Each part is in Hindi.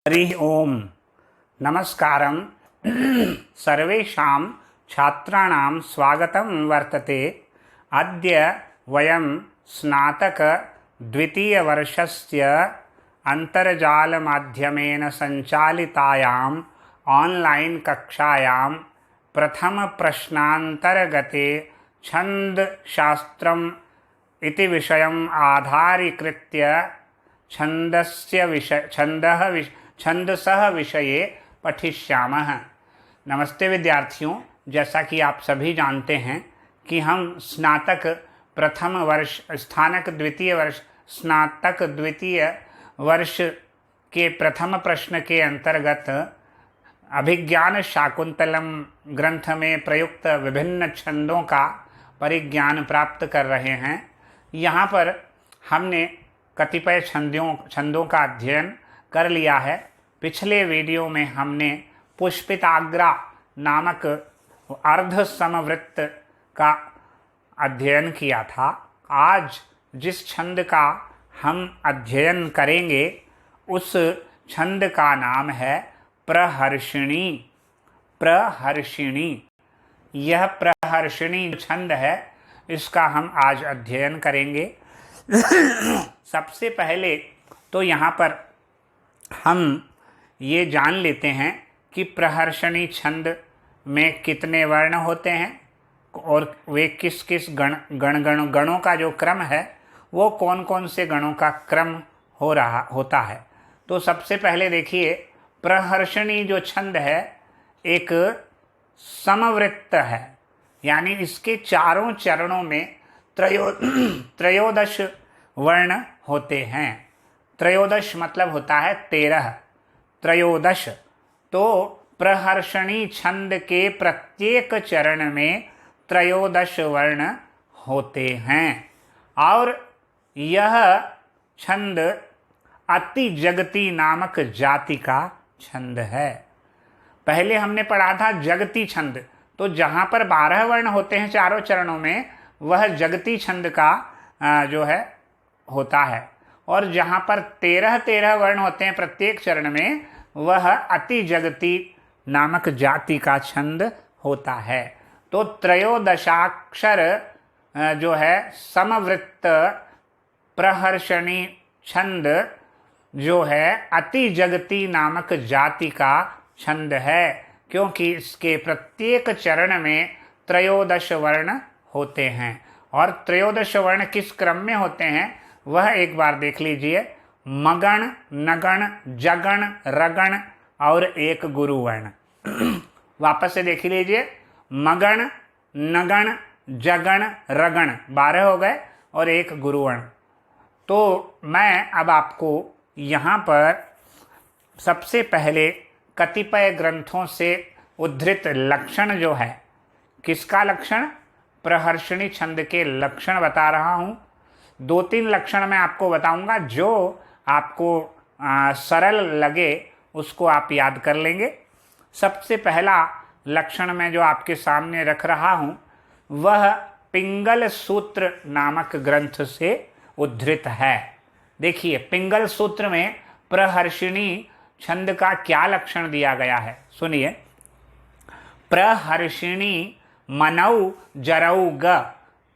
हरि ओम नमस्कारं सर्वेषां छात्राणां स्वागतं वर्तते। अद्य वयं स्नातक द्वितीयवर्षस्य अन्तर्जालमाध्यमेन सञ्चालितायाम् ऑनलाइन कक्षायां प्रथमप्रश्नान्तर्गते छन्दशास्त्रम् इति विषयम् आधारीकृत्य छन्दसः विषये पठिष्यामः। नमस्ते विद्यार्थियों, जैसा कि आप सभी जानते हैं कि हम स्नातक द्वितीय वर्ष के प्रथम प्रश्न के अंतर्गत अभिज्ञान शाकुंतलम ग्रंथ में प्रयुक्त विभिन्न छंदों का परिज्ञान प्राप्त कर रहे हैं। यहाँ पर हमने कतिपय छंदों का अध्ययन कर लिया है। पिछले वीडियो में हमने पुष्पिताग्रा नामक अर्ध समवृत्त का अध्ययन किया था। आज जिस छंद का हम अध्ययन करेंगे उस छंद का नाम है प्रहर्षिणी। प्रहर्षिणी, यह प्रहर्षिणी छंद है, इसका हम आज अध्ययन करेंगे। सबसे पहले तो यहाँ पर हम ये जान लेते हैं कि प्रहर्षणी छंद में कितने वर्ण होते हैं और वे किस किस गणों का जो क्रम है वो कौन कौन से गणों का क्रम होता है। तो सबसे पहले देखिए, प्रहर्षणी जो छंद है एक समवृत्त है, यानी इसके चारों चरणों में त्रयोदश वर्ण होते हैं। त्रयोदश मतलब होता है 13। त्रयोदश, तो प्रहर्षणी छंद के प्रत्येक चरण में त्रयोदश वर्ण होते हैं और यह छंद अति जगती नामक जाति का छंद है। पहले हमने पढ़ा था जगती छंद, तो जहाँ पर 12 वर्ण होते हैं चारों चरणों में वह जगती छंद का जो है होता है, और जहाँ पर 13 वर्ण होते हैं प्रत्येक चरण में वह अति जगती नामक जाति का छंद होता है। तो त्रयोदशाक्षर जो है समवृत्त प्रहर्षणी छंद जो है अति जगती नामक जाति का छंद है, क्योंकि इसके प्रत्येक चरण में त्रयोदश वर्ण होते हैं। और त्रयोदश वर्ण किस क्रम में होते हैं वह एक बार देख लीजिए। मगण, नगण, जगण, रगण और एक गुरुवर्ण। वापस से देख लीजिए, मगण, नगण, जगण, रगण 12 हो गए और एक गुरुवर्ण। तो मैं अब आपको यहाँ पर सबसे पहले कतिपय ग्रंथों से उद्धृत लक्षण जो है, किसका लक्षण, प्रहर्षणी छंद के लक्षण बता रहा हूँ। 2-3 लक्षण मैं आपको बताऊंगा, जो आपको सरल लगे उसको आप याद कर लेंगे। सबसे पहला लक्षण मैं जो आपके सामने रख रहा हूँ वह पिंगल सूत्र नामक ग्रंथ से उद्धृत है। देखिए, पिंगल सूत्र में प्रहर्षिणी छंद का क्या लक्षण दिया गया है, सुनिए। प्रहर्षिणी मनौ जरौ ग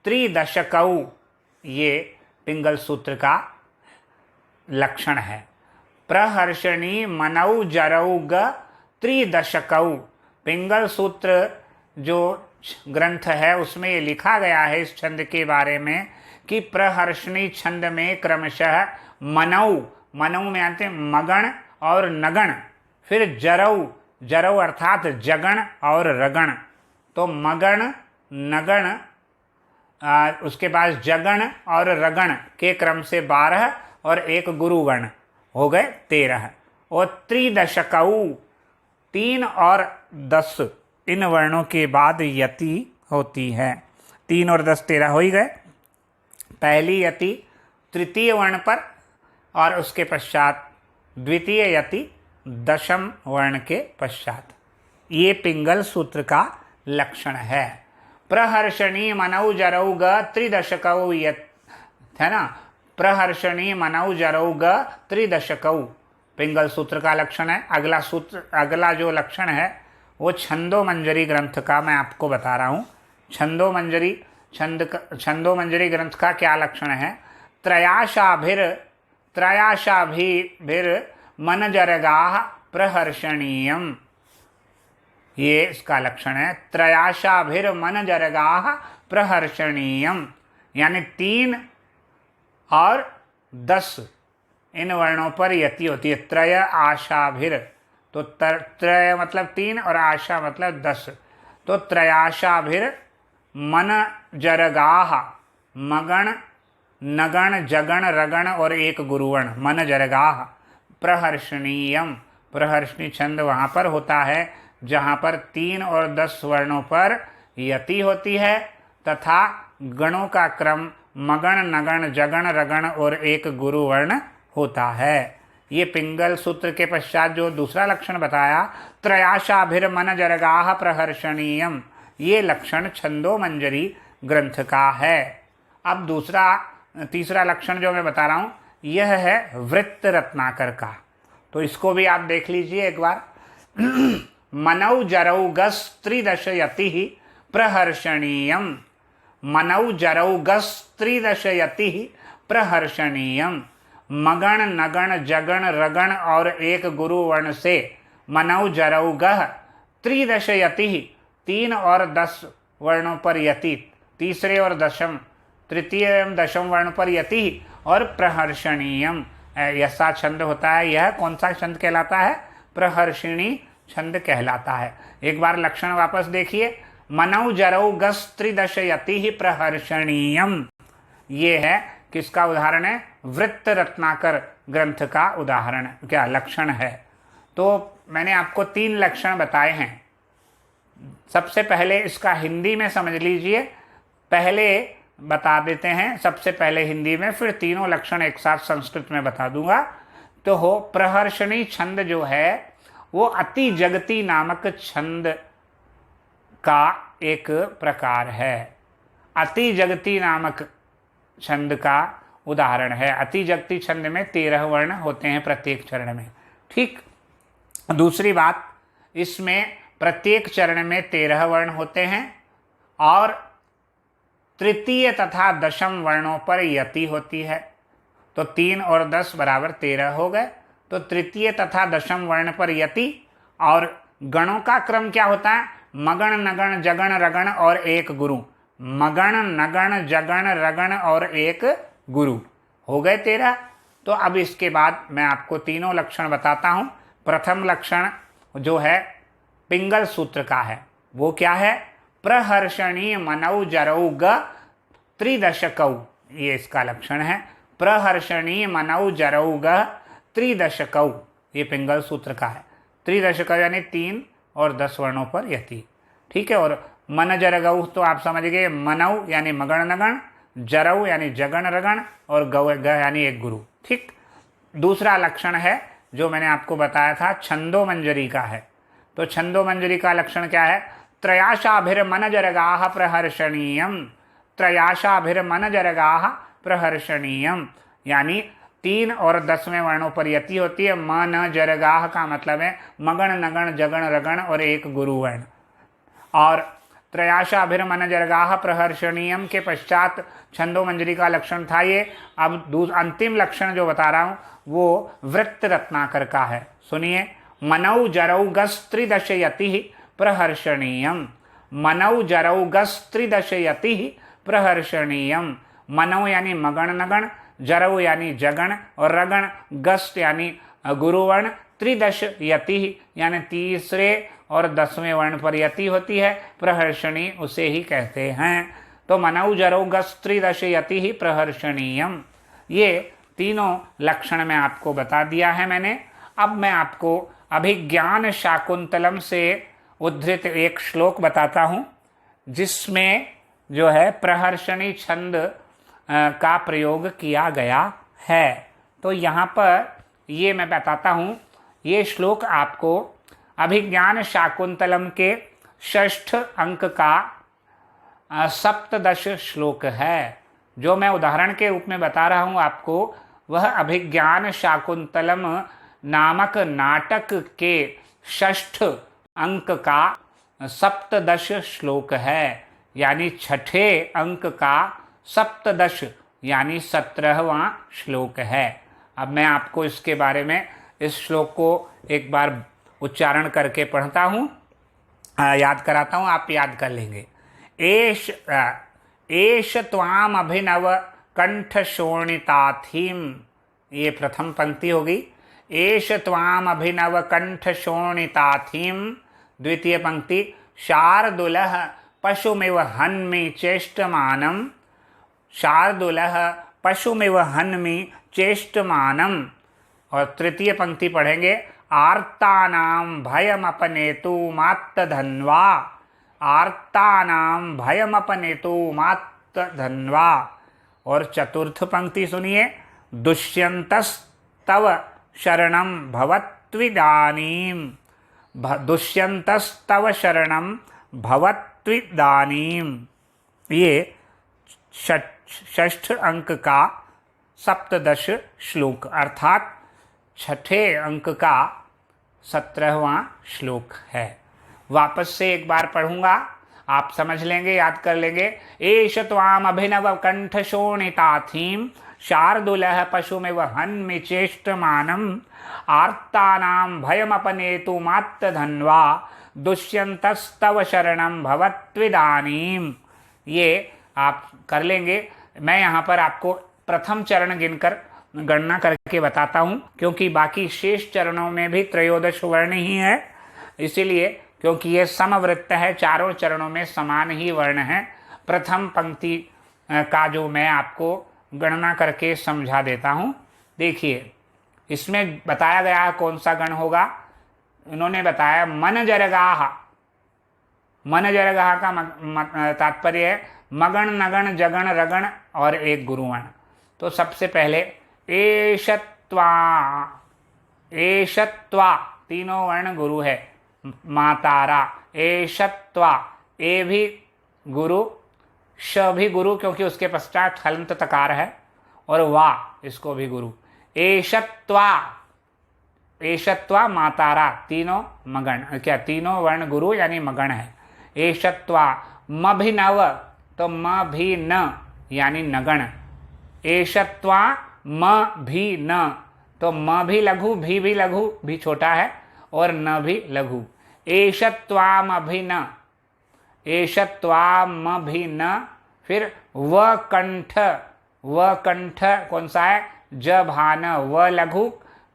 त्रिदशकौ, ये पिंगल सूत्र का लक्षण है। प्रहर्षणी मनौ जरौ ग त्रिदशकौ। पिंगल सूत्र जो ग्रंथ है उसमें ये लिखा गया है इस छंद के बारे में कि प्रहर्षणी छंद में क्रमशः मनौ में आते हैं मगण और नगण, फिर जरौ अर्थात जगण और रगण। तो मगण, नगण, उसके बाद जगण और रगण के क्रम से 12 और एक गुरुगण हो गए 13। और त्रिदशकौ 3 और 10, इन वर्णों के बाद यति होती है। 3 और 10 13 हो ही गए। पहली यति तृतीय वर्ण पर और उसके पश्चात द्वितीय यति दशम वर्ण के पश्चात। ये पिंगल सूत्र का लक्षण है। प्रहर्षणी मनौ जरौ ग त्रिदशकौ यत, है ना। प्रहर्षणी मनौ जरौ ग त्रिदशकौ, पिंगल सूत्र का लक्षण है। अगला जो लक्षण है वो छंदोमंजरी ग्रंथ का मैं आपको बता रहा हूँ। छंदोमंजरी ग्रंथ का क्या लक्षण है? त्रयाशाभिर मनजरगाः प्रहर्षणीयम, ये इसका लक्षण है। त्रयाशाभिर मनजरगाः प्रहर्षणीयम, यानी 3 और 10 इन वर्णों पर यति होती है। त्रय आशाभिर, तो त्रय मतलब 3 और आशा मतलब 10, तो त्रयाशाभिर मन जरगाह, मगण नगण जगण रगण और एक गुरुवर्ण, मन जरगाह प्रहर्षणीयम। प्रहर्षणी छंद वहाँ पर होता है जहाँ पर 3 और 10 वर्णों पर यति होती है तथा गणों का क्रम मगण नगण जगण रगण और एक गुरुवर्ण होता है। ये पिंगल सूत्र के पश्चात जो दूसरा लक्षण बताया, त्रयाशाभिर मन जरगाह प्रहर्षणीयम, ये लक्षण छंदोमंजरी ग्रंथ का है। अब तीसरा लक्षण जो मैं बता रहा हूँ यह है वृत्त रत्नाकर का, तो इसको भी आप देख लीजिए एक बार। मनौ जरौ गस त्रिदश यति प्रहर्षणीयम, मनौ जरौ गस त्रिदश यति प्रहर्षणीयम, मगण नगण जगण रगण और एक गुरु वर्ण से मनौ जरौ गह त्रिदश यति, 3 और 10 वर्णों पर यति, तीसरे और दशम, तृतीय एवं दशम वर्ण पर यति और प्रहर्षणीयम ऐसा छंद होता है। यह कौन सा छंद कहलाता है? प्रहर्षिणी छंद कहलाता है। एक बार लक्षण वापस देखिए। मनौ जरौ गस त्रिदश यति प्रहर्षणीयम, ये है किसका उदाहरण है? वृत्त रत्नाकर ग्रंथ का उदाहरण, क्या लक्षण है। तो मैंने आपको 3 लक्षण बताए हैं। सबसे पहले इसका हिंदी में समझ लीजिए, पहले बता देते हैं सबसे पहले हिंदी में, फिर तीनों लक्षण एक साथ संस्कृत में बता दूंगा। तो हो प्रहर्षणी छंद जो है वो अति जगती नामक छंद का एक प्रकार है। अति जगती नामक छंद का उदाहरण है। अति जगती छंद में 13 वर्ण होते हैं प्रत्येक चरण में, ठीक। दूसरी बात, इसमें प्रत्येक चरण में 13 वर्ण होते हैं और तृतीय तथा दशम वर्णों पर यति होती है। तो 3 और 10 बराबर 13 हो गए। तो तृतीय तथा दशम वर्ण पर यति और गणों का क्रम क्या होता है? मगण नगण जगण रगण और एक गुरु, मगण नगण जगण रगण और एक गुरु, हो गए 13। तो अब इसके बाद मैं आपको तीनों लक्षण बताता हूँ। प्रथम लक्षण जो है पिंगल सूत्र का है, वो क्या है? प्रहर्षणी मनौ जरौ ग त्रिदशकौ, ये इसका लक्षण है। प्रहर्षणी मनौ जरौ ग त्रिदशकौ, ये पिंगल सूत्र का है। त्रिदशकौ यानी 3 और 10 वर्णों पर यति, ठीक है। और मन जरगौ तो आप समझ गए, मनौ यानी मगण नगण, जरौ यानी जगण रगण और गौ ग यानी एक गुरु, ठीक। दूसरा लक्षण है जो मैंने आपको बताया था छंदोमंजरी का है। तो छंदोमंजरी का लक्षण क्या है? त्रयाशाभिर मन जरगाह प्रहर्षणीयम, त्रयाशाभिर मन जरगाह प्रहर्षणीयम, यानी 3 और 10वें वर्णों पर यति होती है। मन जरगाह का मतलब है मगण नगण जगण रगण और एक गुरु वर्ण। और त्रयाशाभिर मन जरगाह प्रहर्षणीयम के पश्चात छंदोमंजरी का लक्षण था ये। अब अंतिम लक्षण जो बता रहा हूँ वो वृत्त रत्नाकर का है, सुनिए। मनौ जरौ गस त्रिदश यति प्रहर्षणीयम, मनौ जरौ गस त्रिदश यति प्रहर्षणीयम, मनौ यानी मगण नगण, जरौ यानी जगण और रगण, गस्त यानी गुरुवर्ण, त्रिदश यति यानी तीसरे और 10वें वर्ण पर यति होती है। प्रहर्षणी उसे ही कहते हैं। तो मनौ जरौ गस त्रिदश यति प्रहर्षणीयम, ये तीनों लक्षण मैं आपको बता दिया है मैंने। अब मैं आपको अभिज्ञान शाकुंतलम से उद्धृत एक श्लोक बताता हूँ जिसमें जो है प्रहर्षणी छंद का प्रयोग किया गया है। तो यहाँ पर ये मैं बताता हूँ, ये श्लोक आपको अभिज्ञान शाकुंतलम के 6ठ अंक का सप्तदश श्लोक है। जो मैं उदाहरण के रूप में बता रहा हूँ आपको, वह अभिज्ञान शाकुंतलम नामक नाटक के षष्ठ अंक का सप्तदश श्लोक है, यानी छठे अंक का सप्तदश यानी 17वां श्लोक है। अब मैं आपको इसके बारे में इस श्लोक को एक बार उच्चारण करके पढ़ता हूँ, याद कराता हूँ, आप याद कर लेंगे। एष त्वाम अभिनव कंठ शोणिताथीम, ये प्रथम पंक्ति होगी। एष त्वाम अभिनव कंठ शोणिताथीम। द्वितीय पंक्ति शार्दूलः पशुमिव हन्मि चेष्टमानम। शार्दूलः पशुमिव हन्मि चेष्टमानम। और तृतीय पंक्ति पढ़ेंगे आर्तानां भयमपनेतु मात्तधन्वा। आर्तानां भयमपनेतु मात्तधन्वा। और चतुर्थ पंक्ति सुनिए दुष्यन्तस्तव शरणं भवत्विदानीं। दुष्यन्तस्तव शरणं भवत्विदानीं। ये षष्ठ अंक का सप्तदश श्लोक अर्थात छठे अंक का 17वां श्लोक है। वापस से एक बार पढ़ूंगा, आप समझ लेंगे, याद कर लेंगे। एष त्वाम अभिनव कंठ शोणिताथीम। शार्दूलः पशुमिव हन्मि चेष्टमानम्। आर्तानां भयमपनेतु मात्तधन्वा। दुष्यन्तस्तव शरणं भवत्विदानीं। ये आप कर लेंगे। मैं यहाँ पर आपको प्रथम चरण गिनकर गणना करके बताता हूँ, क्योंकि बाकी शेष चरणों में भी त्रयोदश वर्ण ही है, इसीलिए क्योंकि ये समवृत्त है, चारों चरणों में समान ही वर्ण है। प्रथम पंक्ति का जो मैं आपको गणना करके समझा देता हूँ। देखिए इसमें बताया गया है कौन सा गण होगा। इन्होंने बताया मन जरगाह। मन जरगाह का तात्पर्य है मगण नगण जगण रगण और एक गुरुवर्ण। तो सबसे पहले एषत्वा। एषत्वा तीनों वर्ण गुरु है। मातारा एषत्वा, ए भी गुरु, श भी गुरु क्योंकि उसके पश्चात हलंत तकार है, और वा इसको भी गुरु। एषत्वा। एषत्वा मातारा तीनों मगण, क्या तीनों वर्ण गुरु यानी मगण है। एषत्वा मभिनव, तो म भी न यानी नगण। एषत्वा म भी न, तो म भी लघु, भी लघु, भी छोटा है, और न भी लघु। एषत्वाम अभिन। एषत्वाम भी न। फिर व कंठ। व कंठ कौन सा है? ज भान, व लघु,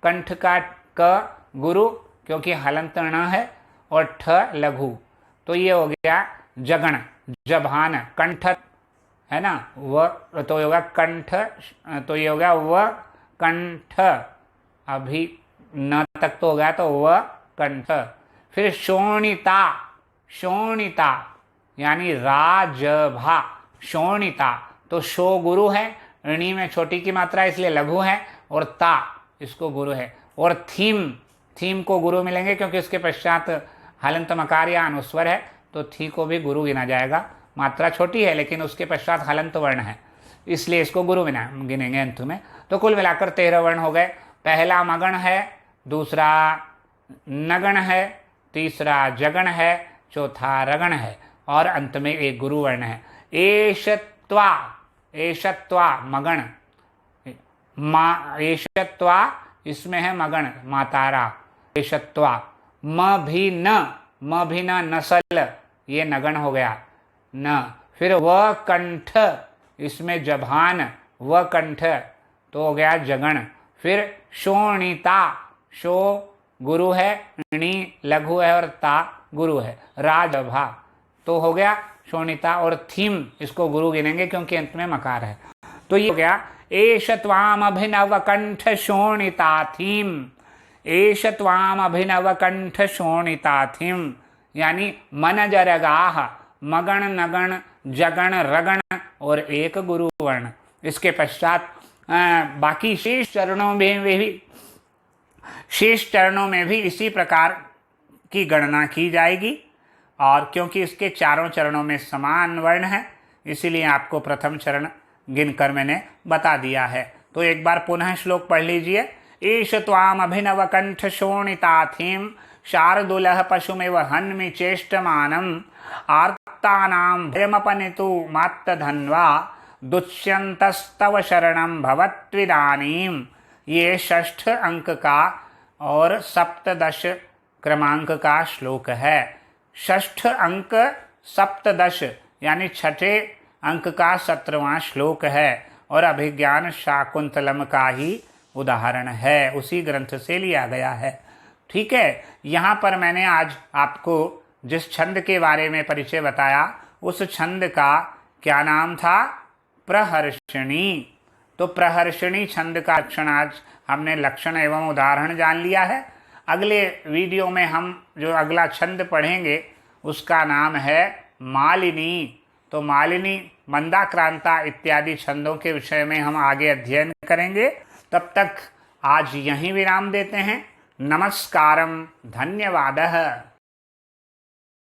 कंठ का क गुरु क्योंकि हलंत न है, और ठ लघु। तो ये हो गया जगण, जभान, कंठ है ना, व तो होगा कंठ, तो ये हो गया व कंठ। अभी न तक तो हो गया, तो व कंठ। फिर शोणिता। शोणिता यानी राजभा। शोणिता, तो शो गुरु है, ऋणी में छोटी की मात्रा इसलिए लघु है, और ता इसको गुरु है। और थीम, थीम को गुरु मिलेंगे क्योंकि उसके पश्चात हलंत मकार या अनुस्वर है, तो थी को भी गुरु गिना जाएगा। मात्रा छोटी है लेकिन उसके पश्चात हलंत वर्ण है, इसलिए इसको गुरु गिनेंगे अंत में। तो कुल मिलाकर 13 वर्ण हो गए। पहला मगण है, दूसरा नगण है, तीसरा जगण है, चौथा रगण है, और अंत में एक गुरु वर्ण है। एषत्वा। एषत्वा मगण, एषत्वा इसमें है मगण मातारा। एषत्वा। म भी न, म भी न नसल, ये नगण हो गया न। फिर व कंठ, इसमें जभान, व कंठ तो हो गया जगण। फिर शोणिता, शो गुरु है, णी लघु है, और ता गुरु है, राजभा तो हो गया शोणिता। और थीम इसको गुरु गिनेंगे क्योंकि अंत में मकार है। तो ये हो गया एष त्वाम अभिनव कंठ शोणिता थीम। एष त्वाम अभिनव कंठ शोणिता थीम यानी मन जरगाह, मगण नगण जगण रगण और एक गुरु वर्ण। इसके पश्चात बाकी शेष चरणों में भी इसी प्रकार की गणना की जाएगी। और क्योंकि इसके चारों चरणों में समान वर्ण है, इसीलिए आपको प्रथम चरण गिनकर मैंने बता दिया है। तो एक बार पुनः श्लोक पढ़ लीजिए। ईश त्वाम अभिनव कंठ शोणिताथिम शार्दुलः पशुमिव हन्मि चेष्टमानम् आर्तानां भयमपनितु मात्तधन्वा दुष्यन्तस्तव शरणं भवत्विदानीं। ये 6ठ अंक का और 17 क्रमांक का श्लोक है। 6ठ अंक 17 यानी 6ठे अंक का 17वां श्लोक है और अभिज्ञान शाकुंतलम का ही उदाहरण है, उसी ग्रंथ से लिया गया है। ठीक है, यहाँ पर मैंने आज आपको जिस छंद के बारे में परिचय बताया उस छंद का क्या नाम था? प्रहर्षणी। तो प्रहर्षणी छंद का लक्षण आज हमने लक्षण एवं उदाहरण जान लिया है। अगले वीडियो में हम जो अगला छंद पढ़ेंगे उसका नाम है मालिनी। तो मालिनी, मंदाक्रांता इत्यादि छंदों के विषय में हम आगे अध्ययन करेंगे। तब तक आज यहीं विराम देते हैं। नमस्कारम, धन्यवादः।